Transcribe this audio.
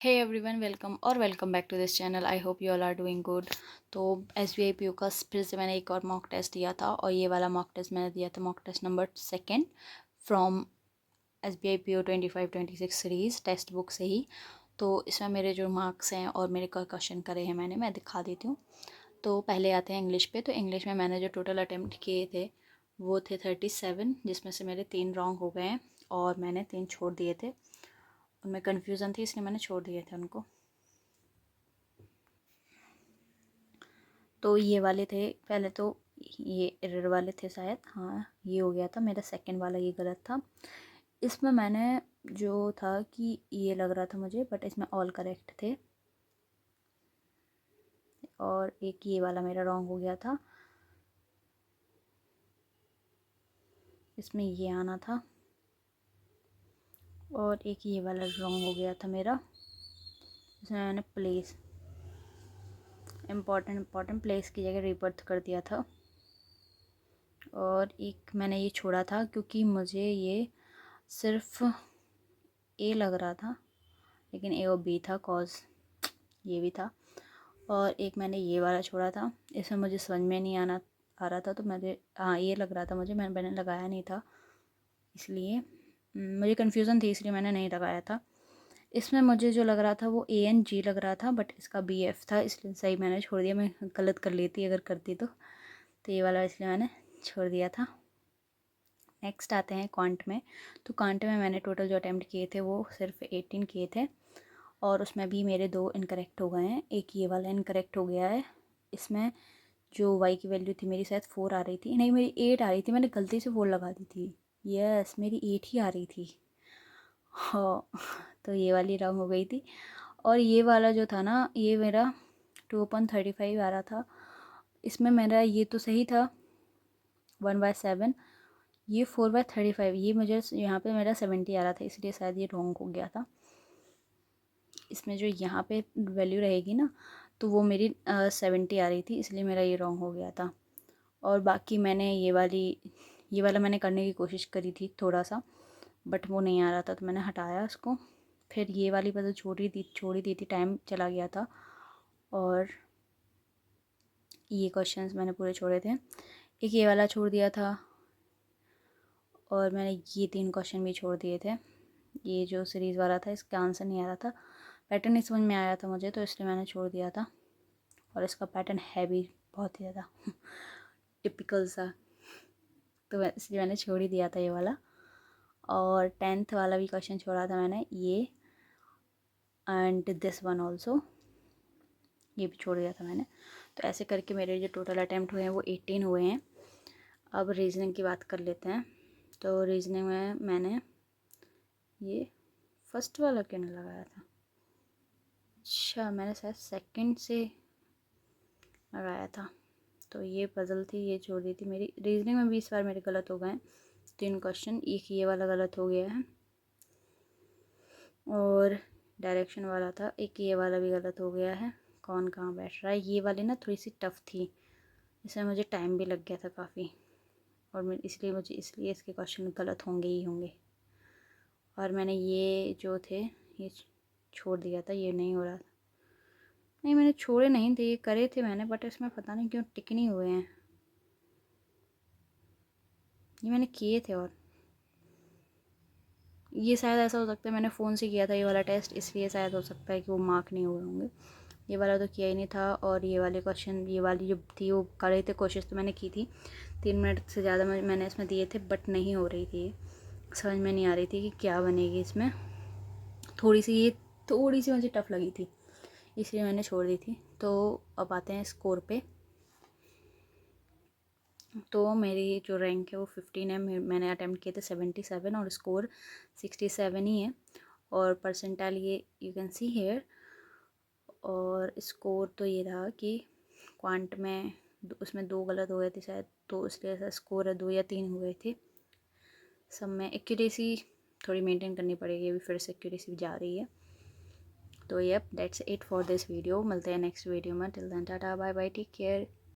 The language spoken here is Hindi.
Hey everyone, welcome back to this channel. I hope you all are doing good. तो SBI PO का फिर से मैंने एक और मॉक टेस्ट दिया था और ये वाला मॉक टेस्ट मैंने दिया था mock test number second from SBI PO 25-26 series text book से ही। तो इसमें मेरे जो मार्क्स हैं और मेरे क्वेश्चन करे हैं मैं दिखा देती हूँ। तो पहले आते हैं इंग्लिश पे। तो इंग्लिश में मैंने जो टोटल अटैम्प्ट किए थे वो थे 37, जिसमें से मेरे 3 रॉन्ग हो गए हैं और मैंने 3 छोड़ दिए थे। उनमें कन्फ्यूज़न थी इसलिए मैंने छोड़ दिए थे उनको। तो ये वाले थे पहले, तो ये एरर वाले थे शायद। हाँ, ये हो गया था मेरा सेकंड वाला, ये गलत था। इसमें मैंने जो था कि ये लग रहा था मुझे, बट इसमें ऑल करेक्ट थे। और एक ये वाला मेरा रॉन्ग हो गया था, इसमें ये आना था। और एक ये वाला रॉन्ग हो गया था मेरा, इसमें मैंने प्लेस इम्पॉर्टेंट प्लेस की जगह रीबर्थ कर दिया था। और एक मैंने ये छोड़ा था क्योंकि मुझे ये सिर्फ ए लग रहा था, लेकिन ए और बी था, कॉज ये भी था। और एक मैंने ये वाला छोड़ा था, इसमें मुझे समझ में नहीं आ रहा था, तो मुझे हाँ ये लग रहा था मुझे, मैंने लगाया नहीं था, इसलिए मुझे कन्फ्यूज़न थी इसलिए मैंने नहीं लगाया था। इसमें मुझे जो लग रहा था वो ANG लग रहा था, बट इसका BF था, इसलिए सही मैंने छोड़ दिया। मैं गलत कर लेती अगर करती तो ये वाला इसलिए मैंने छोड़ दिया था। नेक्स्ट आते हैं क्वांट में। तो क्वांट में मैंने टोटल जो अटैम्प्ट किए थे वो सिर्फ 18 किए थे और उसमें भी मेरे 2 इनकरेक्ट हो गए हैं। एक ये वाला इनकरेक्ट हो गया है। इसमें जो y की वैल्यू थी मेरी शायद 4 आ रही थी, नहीं मेरी 8 आ रही थी, मैंने गलती से 4 लगा दी थी। यस, मेरी 8 ही आ रही थी। हाँ, तो ये वाली रॉन्ग हो गई थी। और ये वाला जो था ना, ये मेरा 2.35 आ रहा था। इसमें मेरा ये तो सही था 1/7, ये 4/35, ये मुझे यहाँ पे मेरा 70 आ रहा था, इसलिए शायद ये रॉन्ग हो गया था। इसमें जो यहाँ पे वैल्यू रहेगी ना, तो वो मेरी 70 आ रही थी, इसलिए मेरा ये रॉन्ग हो गया था। और बाकी मैंने ये वाला मैंने करने की कोशिश करी थी थोड़ा सा, बट वो नहीं आ रहा था तो मैंने हटाया उसको। फिर ये वाली पजल छोड़ ही दी थी, टाइम चला गया था। और ये क्वेश्चंस मैंने पूरे छोड़े थे। एक ये वाला छोड़ दिया था और मैंने ये 3 क्वेश्चन भी छोड़ दिए थे। ये जो सीरीज़ वाला था इसका आंसर नहीं आ रहा था, पैटर्न नहीं समझ में आया था मुझे, तो इसलिए मैंने छोड़ दिया था। और इसका पैटर्न है भी बहुत ही ज़्यादा टिपिकल सा, तो इसलिए मैंने छोड़ ही दिया था ये वाला। और 10th वाला भी क्वेश्चन छोड़ा था मैंने, ये एंड दिस वन ऑल्सो, ये भी छोड़ दिया था मैंने। तो ऐसे करके मेरे जो टोटल अटैम्प्ट हुए हैं वो 18 हुए हैं। अब रीजनिंग की बात कर लेते हैं। तो रीजनिंग में मैंने ये फर्स्ट वाला क्यों नहीं लगाया था, अच्छा मैंने शायद सेकंड से लगाया था। तो ये पजल थी, ये छोड़ दी थी। मेरी रीजनिंग में भी इस बार मेरे गलत हो गए हैं 3 क्वेश्चन, एक ये वाला गलत हो गया है और डायरेक्शन वाला था, एक ये वाला भी गलत हो गया है। कौन कहाँ बैठ रहा है, ये वाली ना थोड़ी सी टफ थी, इसमें मुझे टाइम भी लग गया था काफ़ी, और मैं इसलिए इसके क्वेश्चन गलत होंगे ही होंगे। और मैंने ये जो थे ये छोड़ दिया था, ये नहीं हो रहा था। नहीं, मैंने छोड़े नहीं थे, ये करे थे मैंने, बट इसमें पता नहीं क्यों टिक नहीं हुए हैं। ये मैंने किए थे, और ये शायद ऐसा हो सकता है मैंने फ़ोन से किया था ये वाला टेस्ट, इसलिए शायद हो सकता है कि वो मार्क नहीं हुए होंगे। ये वाला तो किया ही नहीं था। और ये वाले क्वेश्चन, ये वाली जो थी वो कर रहे थे, कोशिश तो मैंने की थी, 3 मिनट से ज़्यादा मैंने इसमें दिए थे, बट नहीं हो रही थी, समझ में नहीं आ रही थी कि क्या बनेगी इसमें। थोड़ी सी मुझे टफ़ लगी थी, इसलिए मैंने छोड़ दी थी। तो अब आते हैं स्कोर पे। तो मेरी जो रैंक है वो 15 है। मैंने अटैम्प्ट किए थे 77 और स्कोर 67 ही है। और परसेंटाइल ये यू कैन सी हेयर। और स्कोर तो ये रहा कि क्वांट में उसमें 2 गलत हो गए थे शायद, तो इसलिए ऐसा स्कोर है 2 या 3 हुए थे। सब में एक्यूरेसी थोड़ी मेंटेन करनी पड़ेगी, अभी फिर से एक्यूरेसी जा रही है। तो yup, that's it for this video. मिलते हैं नेक्स्ट वीडियो में। Till then tata bye bye, take care.